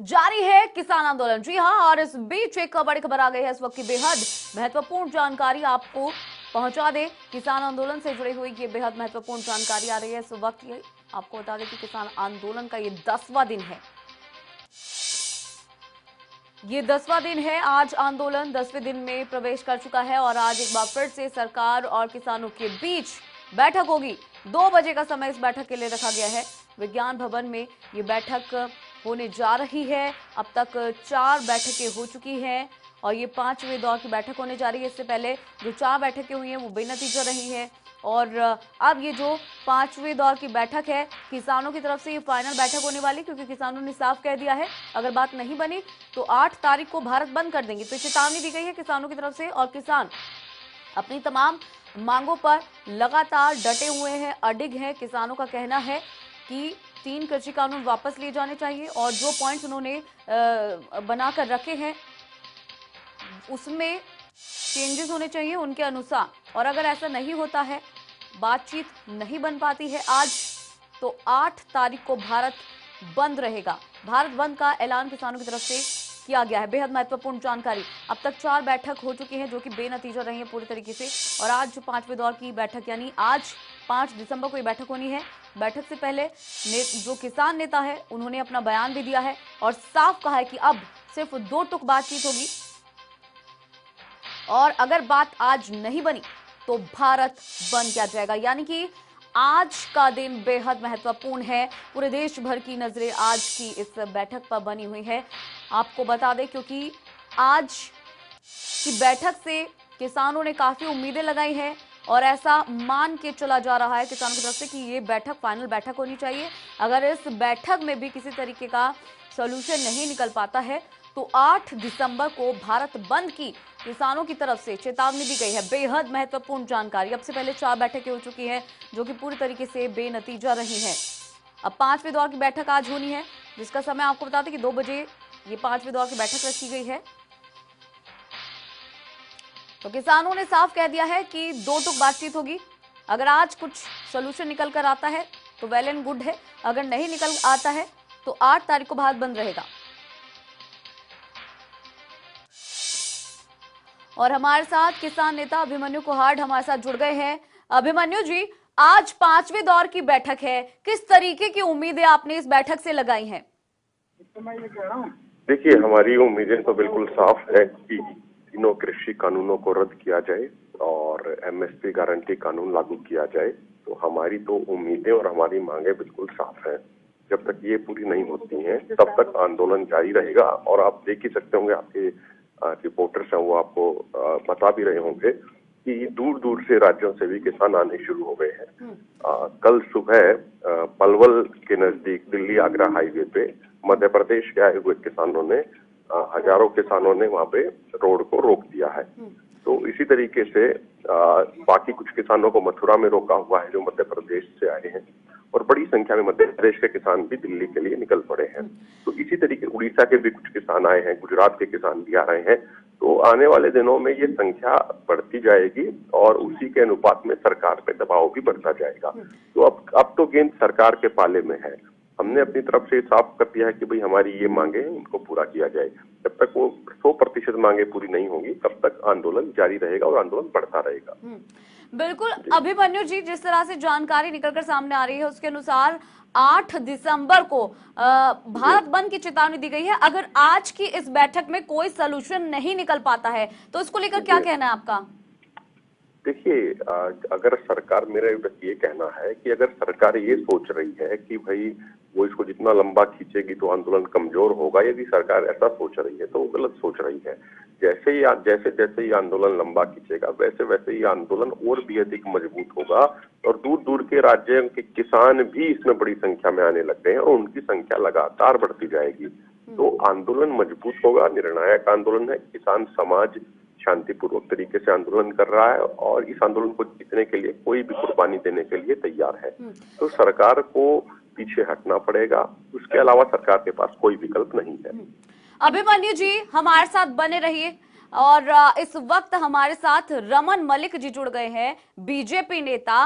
जारी है किसान आंदोलन। जी हां, और इस बीच एक बड़ी खबर आ गई है इस वक्त की, बेहद महत्वपूर्ण जानकारी आपको पहुंचा दे। किसान आंदोलन से जुड़ी हुई ये बेहद महत्वपूर्ण जानकारी आ रही है इस वक्त। ये आपको बता दें कि किसान आंदोलन का ये 10वां दिन है। ये 10वां दिन है। आज आंदोलन 10वें दिन में प्रवेश कर चुका है और आज एक बार फिर से सरकार और किसानों के बीच बैठक होगी। 2 बजे का समय इस बैठक के लिए रखा गया है। विज्ञान भवन में ये बैठक होने जा रही है। अब तक 4 बैठकें हो चुकी हैं और ये 5वें दौर की बैठक होने जा रही है। इससे पहले जो 4 बैठकें हुई हैं वो बेनतीजा रही हैं और अब ये जो 5वें दौर की बैठक है, किसानों की तरफ से ये फाइनल बैठक होने वाली, क्योंकि किसानों ने साफ कह दिया है अगर बात नहीं बनी तो 8 तारीख को भारत बंद कर देंगे। तो चेतावनी दी गई है किसानों की तरफ से और किसान अपनी तमाम मांगों पर लगातार डटे हुए हैं, अडिग हैं। किसानों का कहना है कि 3 कृषि कानून वापस लिए जाने चाहिए और जो पॉइंट्स उन्होंने बनाकर रखे हैं उसमें चेंजेस होने चाहिए उनके अनुसार। और अगर ऐसा नहीं होता है, बातचीत नहीं बन पाती है आज, तो 8 तारीख को भारत बंद रहेगा। भारत बंद का ऐलान किसानों की तरफ से किया गया है। बेहद महत्वपूर्ण जानकारी। अब तक 4 बैठक हो चुकी हैं जो कि बेनतीजा रही है पूरी तरीके से और आज 5वें दौर की बैठक, यानी आज 5 दिसंबर को ये बैठक होनी है। बैठक से पहले जो किसान नेता है उन्होंने अपना बयान भी दिया है और साफ कहा है कि अब सिर्फ 2 टुक बातचीत होगी और अगर बात आज नहीं बनी तो भारत बंद किया जाएगा। यानी कि आज का दिन बेहद महत्वपूर्ण है। पूरे देश भर की नजरें आज की इस बैठक पर बनी हुई है। आपको बता दें क्योंकि आज की बैठक से किसानों ने काफी उम्मीदें लगाई हैं और ऐसा मान के चला जा रहा है किसानों की तरफ से कि ये बैठक फाइनल बैठक होनी चाहिए। अगर इस बैठक में भी किसी तरीके का सॉल्यूशन नहीं निकल पाता है तो 8 दिसंबर को भारत बंद की किसानों की तरफ से चेतावनी दी गई है। बेहद महत्वपूर्ण जानकारी। अब से पहले 4 बैठकें हो चुकी हैं जो कि पूरी तरीके से बेनतीजा रही हैं। अब 5वें दौर की बैठक आज होनी है जिसका समय आपको बता दें कि 2 बजे ये 5वें दौर की बैठक रखी गई है। तो किसानों ने साफ कह दिया है कि 2 टुक बातचीत होगी। अगर आज कुछ सोल्यूशन निकल कर आता है तो वेल एंड गुड है, अगर नहीं निकल आता है तो 8 तारीख को भारत बंद रहेगा। और हमारे साथ किसान नेता अभिमन्यु कुहाड़ हमारे साथ जुड़ गए हैं। अभिमन्यु जी, आज 5वें दौर की बैठक है, किस तरीके की उम्मीदें आपने इस बैठक से लगाई हैं? देखिए, हमारी उम्मीदें तो बिल्कुल साफ है कि तीनों कृषि कानूनों को रद्द किया जाए और एमएसपी गारंटी कानून लागू किया जाए। तो हमारी तो उम्मीदें और हमारी मांगे बिल्कुल साफ हैं। जब तक ये पूरी नहीं होती हैं तब तक आंदोलन जारी रहेगा। और आप देख ही सकते होंगे, आपके रिपोर्टर्स हैं वो आपको बता भी रहे होंगे कि दूर दूर से राज्यों से भी किसान आने शुरू हो गए हैं। कल सुबह पलवल के नजदीक दिल्ली आगरा हाईवे पे मध्य प्रदेश के आए हुए किसानों ने हजारों किसानों ने वहां पे रोड को रोक दिया है। तो इसी तरीके से बाकी कुछ किसानों को मथुरा में रोका हुआ है जो मध्य प्रदेश से आए हैं और बड़ी संख्या में मध्य प्रदेश के किसान भी दिल्ली के लिए निकल पड़े हैं। तो इसी तरीके उड़ीसा के भी कुछ किसान आए हैं, गुजरात के किसान भी आ रहे हैं। तो आने वाले दिनों में ये संख्या बढ़ती जाएगी और उसी के अनुपात में सरकार पे दबाव भी बढ़ता जाएगा। तो अब तो गेंद सरकार के पाले में है। हमने अपनी तरफ से साफ कर दिया है कि भाई हमारी ये मांगे हैं, इनको पूरा किया जाए। जब तक वो 100% मांगे पूरी नहीं होंगी तब तक आंदोलन जारी रहेगा और आंदोलन बढ़ता रहेगा। बिल्कुल अभिमन्यु जी, जिस तरह से जानकारी निकलकर सामने आ रही है उसके अनुसार 8 दिसंबर को भारत बंद की चेतावनी दी गई है। अगर आज की इस बैठक में कोई सलूशन नहीं निकल पाता है तो इसको लेकर क्या कहना है आपका? देखिए, अगर सरकार, मेरा ये कहना है कि अगर सरकार ये सोच रही है कि भाई वो इसको जितना लंबा खींचेगी तो आंदोलन कमजोर होगा, यदि सरकार ऐसा सोच रही है तो वो गलत सोच रही है। जैसे जैसे ये आंदोलन लंबा खींचेगा वैसे वैसे ये आंदोलन और भी अधिक मजबूत होगा और दूर दूर के राज्यों के किसान भी इसमें बड़ी संख्या में आने लग गए हैं और उनकी संख्या लगातार बढ़ती जाएगी। तो आंदोलन मजबूत होगा, निर्णायक आंदोलन है। किसान समाज शांतिपूर्वक तरीके से आंदोलन कर रहा है और इस आंदोलन को जीतने के लिए कोई भी कुर्बानी देने के लिए तैयार है। तो सरकार को पीछे हटना पड़ेगा, उसके अलावा सरकार के पास कोई विकल्प नहीं है। अभिमन्यु जी, हमारे साथ बने रहिए। और इस वक्त हमारे साथ रमन मलिक जी जुड़ गए हैं, बीजेपी नेता।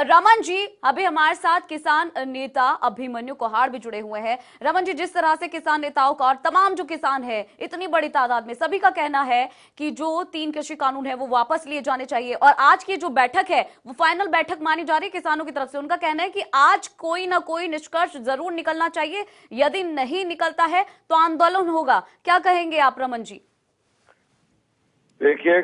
रमन जी, अभी हमारे साथ किसान नेता अभिमन्यु कोहाड़ भी जुड़े हुए हैं। रमन जी, जिस तरह से किसान नेताओं का और तमाम जो किसान है इतनी बड़ी तादाद में, सभी का कहना है कि जो 3 कृषि कानून है वो वापस लिए जाने चाहिए, और आज की जो बैठक है वो फाइनल बैठक मानी जा रही है किसानों की तरफ से। उनका कहना है कि आज कोई ना कोई निष्कर्ष जरूर निकलना चाहिए, यदि नहीं निकलता है तो आंदोलन होगा। क्या कहेंगे आप रमन जी? देखिए,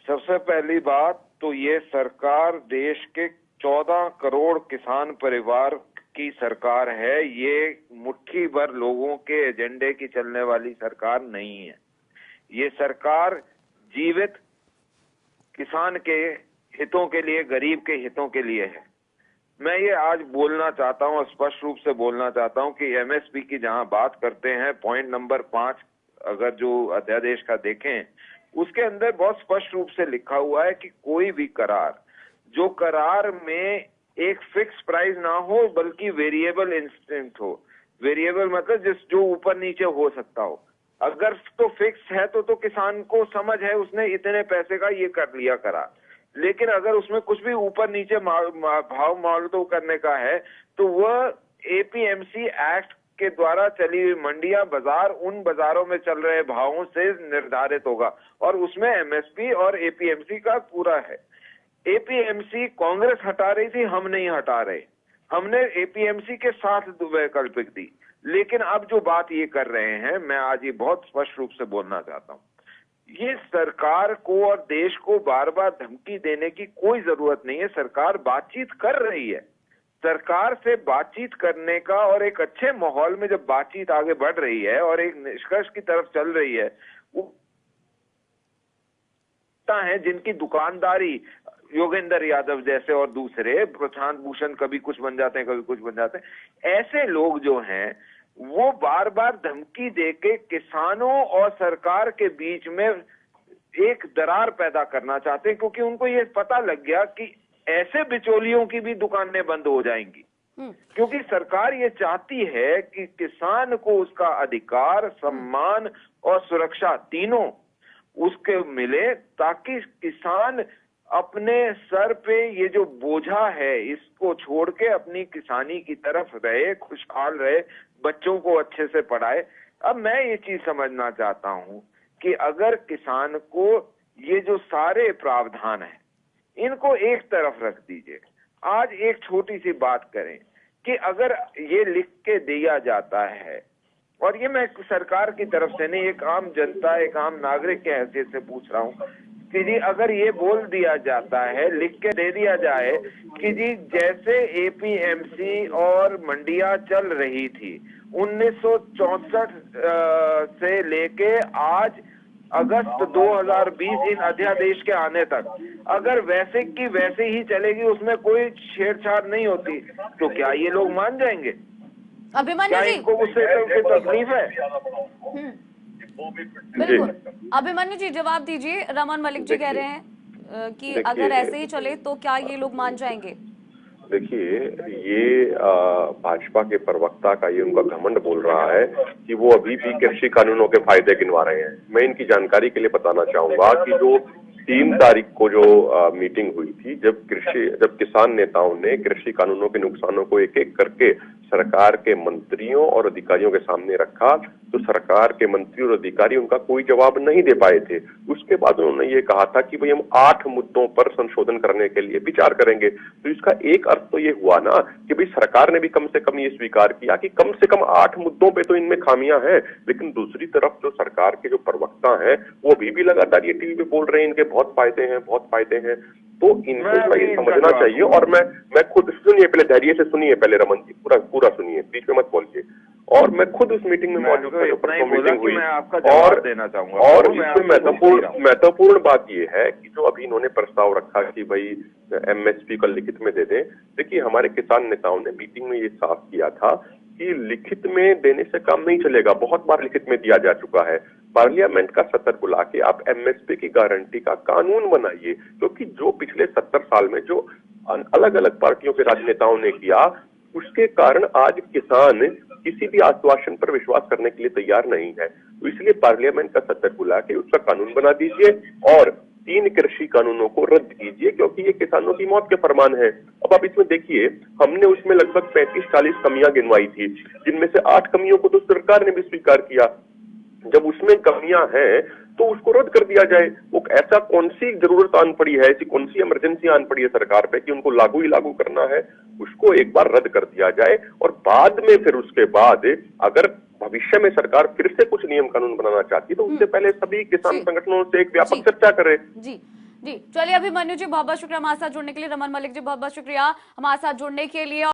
सबसे पहली बात तो ये सरकार देश के 14 करोड़ किसान परिवार की सरकार है। ये मुट्ठी भर लोगों के एजेंडे की चलने वाली सरकार नहीं है। ये सरकार जीवित किसान के हितों के लिए, गरीब के हितों के लिए है। मैं ये आज बोलना चाहता हूँ, स्पष्ट रूप से बोलना चाहता हूँ कि एमएसपी की जहां बात करते हैं, पॉइंट नंबर 5 अगर जो अध्यादेश का देखें, उसके अंदर बहुत स्पष्ट रूप से लिखा हुआ है कि कोई भी करार, जो करार में एक फिक्स प्राइस ना हो बल्कि वेरिएबल इंस्टेंट हो। वेरिएबल मतलब जो ऊपर नीचे हो सकता हो। अगर तो फिक्स है तो किसान को समझ है, उसने इतने पैसे का ये कर लिया करार। लेकिन अगर उसमें कुछ भी ऊपर नीचे भाव मालतोल करने का है तो वह एपीएमसी एक्ट के द्वारा चली हुई मंडियां, बाजार उन बाजारों में चल रहे भावों से निर्धारित होगा, और उसमें एमएसपी और एपीएमसी का पूरा है। एपीएमसी कांग्रेस हटा रही थी, हम नहीं हटा रहे। हमने एपीएमसी के साथ वैकल्पिक दी। लेकिन अब जो बात ये कर रहे हैं, मैं आज ये बहुत स्पष्ट रूप से बोलना चाहता हूं, ये सरकार को और देश को बार बार धमकी देने की कोई जरूरत नहीं है। सरकार बातचीत कर रही है। सरकार से बातचीत करने का, और एक अच्छे माहौल में जब बातचीत आगे बढ़ रही है और एक निष्कर्ष की तरफ चल रही है, वो है जिनकी दुकानदारी योगेंद्र यादव जैसे और दूसरे, प्रशांत भूषण कभी कुछ बन जाते हैं, कभी कुछ बन जाते हैं, ऐसे लोग जो हैं वो बार बार धमकी देके किसानों और सरकार के बीच में एक दरार पैदा करना चाहते हैं, क्योंकि उनको ये पता लग गया कि ऐसे बिचौलियों की भी दुकानें बंद हो जाएंगी। क्योंकि सरकार ये चाहती है कि किसान को उसका अधिकार, सम्मान और सुरक्षा तीनों उसके मिले, ताकि किसान अपने सर पे ये जो बोझा है इसको छोड़ के अपनी किसानी की तरफ रहे, खुशहाल रहे, बच्चों को अच्छे से पढ़ाए। अब मैं ये चीज समझना चाहता हूं कि अगर किसान को ये जो सारे प्रावधान हैं इनको एक तरफ रख दीजिए। आज एक छोटी सी बात करें कि अगर ये लिख के दिया जाता है, और ये मैं सरकार की तरफ से नहीं, एक आम जनता, एक आम नागरिक के हैसियत से पूछ रहा हूं कि जी अगर ये बोल दिया जाता है, लिख के दे दिया जाए कि जी जैसे एपीएमसी और मंडियां चल रही थी 1964 से लेके आज अगस्त 2020 इन अध्यादेश के आने तक, अगर वैसे की वैसे ही चलेगी, उसमें कोई छेड़छाड़ नहीं होती, तो क्या ये लोग मान जाएंगे? अभिमन्यु जी, इनको उससे तकलीफ है? बिल्कुल। अभिमन्यु जी जवाब दीजिए। रमन मलिक जी कह रहे हैं कि अगर ऐसे ही चले तो क्या ये लोग मान जाएंगे? देखिए, ये भाजपा के प्रवक्ता का ये उनका घमंड बोल रहा है कि वो अभी भी कृषि कानूनों के फायदे गिनवा रहे हैं। मैं इनकी जानकारी के लिए बताना चाहूंगा कि जो 3 तारीख को जो मीटिंग हुई थी, जब किसान नेताओं ने कृषि कानूनों के नुकसानों को एक एक करके सरकार के मंत्रियों और अधिकारियों के सामने रखा, तो सरकार के मंत्री और अधिकारी उनका कोई जवाब नहीं दे पाए थे। उसके बाद उन्होंने ये कहा था कि भाई हम 8 मुद्दों पर संशोधन करने के लिए विचार करेंगे। तो इसका एक अर्थ तो ये हुआ ना कि भाई सरकार ने भी कम से कम ये स्वीकार किया कि कम से कम 8 मुद्दों पे तो इनमें खामियां हैं। लेकिन दूसरी तरफ जो सरकार के जो प्रवक्ता हैं वो अभी भी लगातार ये टीवी पे बोल रहे हैं इनके बहुत फायदे हैं, बहुत फायदे हैं। तो इनको ये समझना चाहिए। और मैं खुद, सुनिए पहले, धैर्य से सुनिए पहले रमन जी, पूरा सुनिए, बीच में मत बोलिए। और मैं खुद उस मीटिंग में मौजूद था जो परसों मीटिंग हुई, और इसमें महत्वपूर्ण बात ये है कि जो अभी इन्होंने प्रस्ताव रखा कि भाई एमएसपी को लिखित में दे दें। देखिए, हमारे किसान नेताओं ने मीटिंग में ये साफ किया था कि लिखित में देने से काम नहीं चलेगा, बहुत बार लिखित में दिया जा चुका है। पार्लियामेंट का सत्र बुला के आप एमएसपी की गारंटी का कानून बनाइए, क्योंकि जो पिछले 70 साल में जो अलग अलग पार्टियों के राजनेताओं ने किया, उसके कारण आज किसान किसी भी आश्वासन पर विश्वास करने के लिए तैयार नहीं है। तो इसलिए पार्लियामेंट का सत्र बुला के उसका कानून बना दीजिए और 3 कृषि कानूनों को रद्द कीजिए, क्योंकि ये किसानों की मौत के फरमान है। अब आप इसमें देखिए, हमने उसमें लगभग 35-40 कमियां गिनवाई थी, जिनमें से 8 कमियों को तो सरकार ने भी स्वीकार किया। जब उसमें कमियां हैं तो उसको रद्द कर दिया जाए। वो ऐसा कौन सी जरूरत आन पड़ी है, ऐसी कौन सी इमरजेंसी आन पड़ी है सरकार पे कि उनको लागू ही लागू करना है, उसको एक बार रद्द कर दिया जाए और बाद में फिर उसके बाद अगर भविष्य में सरकार फिर से कुछ नियम कानून बनाना चाहती है तो उससे पहले सभी किसान जी। संगठनों से एक व्यापक जी। चर्चा करे। जी जी, चलिए अभिमन्यु जी बहुत बहुत शुक्रिया हमारे साथ जुड़ने के लिए। रमन मलिक जी बहुत बहुत शुक्रिया हमारे साथ जुड़ने के लिए।